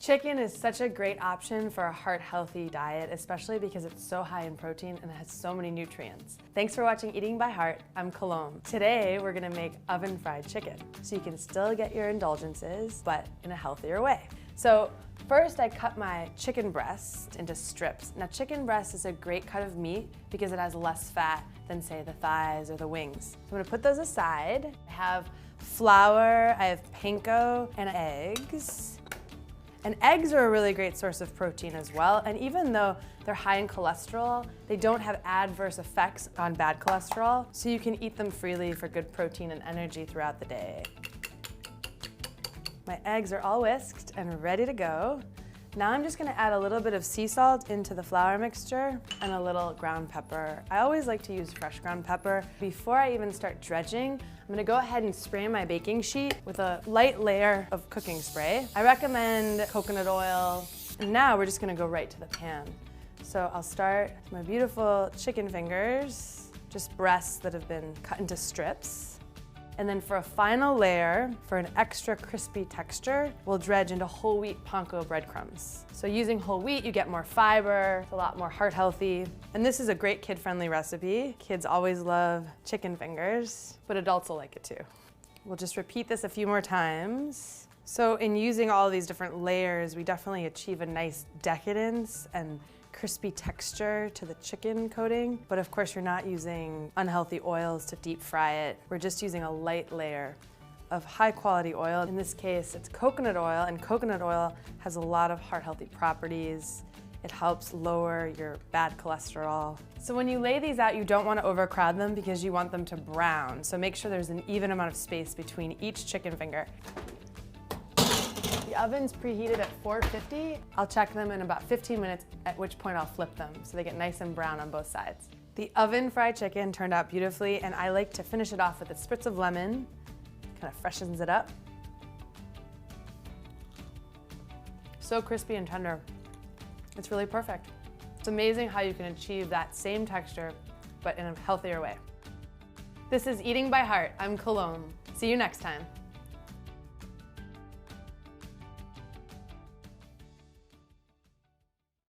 Chicken is such a great option for a heart-healthy diet, especially because it's so high in protein and it has so many nutrients. Thanks for watching Eating by Heart. I'm Colombe. Today, we're gonna make oven-fried chicken, so you can still get your indulgences, but in a healthier way. So first, I cut my chicken breast into strips. Now, chicken breast is a great cut of meat because it has less fat than, say, the thighs or the wings. So I'm gonna put those aside. I have flour, I have panko, and eggs. And eggs are a really great source of protein as well, and even though they're high in cholesterol, they don't have adverse effects on bad cholesterol, so you can eat them freely for good protein and energy throughout the day. My eggs are all whisked and ready to go. Now I'm just gonna add a little bit of sea salt into the flour mixture and a little ground pepper. I always like to use fresh ground pepper. Before I even start dredging, I'm gonna go ahead and spray my baking sheet with a light layer of cooking spray. I recommend coconut oil. And now we're just gonna go right to the pan. So I'll start with my beautiful chicken fingers, just breasts that have been cut into strips. And then for a final layer, for an extra crispy texture, we'll dredge into whole wheat panko breadcrumbs. So using whole wheat, you get more fiber, it's a lot more heart healthy. And this is a great kid-friendly recipe. Kids always love chicken fingers, but adults will like it too. We'll just repeat this a few more times. So in using all these different layers, we definitely achieve a nice decadence and crispy texture to the chicken coating, but of course you're not using unhealthy oils to deep fry it. We're just using a light layer of high quality oil. In this case, it's coconut oil, and coconut oil has a lot of heart healthy properties. It helps lower your bad cholesterol. So when you lay these out, you don't want to overcrowd them because you want them to brown. So make sure there's an even amount of space between each chicken finger. The oven's preheated at 450. I'll check them in about 15 minutes, at which point I'll flip them so they get nice and brown on both sides. The oven fried chicken turned out beautifully, and I like to finish it off with a spritz of lemon. Kind of freshens it up. So crispy and tender. It's really perfect. It's amazing how you can achieve that same texture, but in a healthier way. This is Eating by Heart. I'm Colombe. See you next time.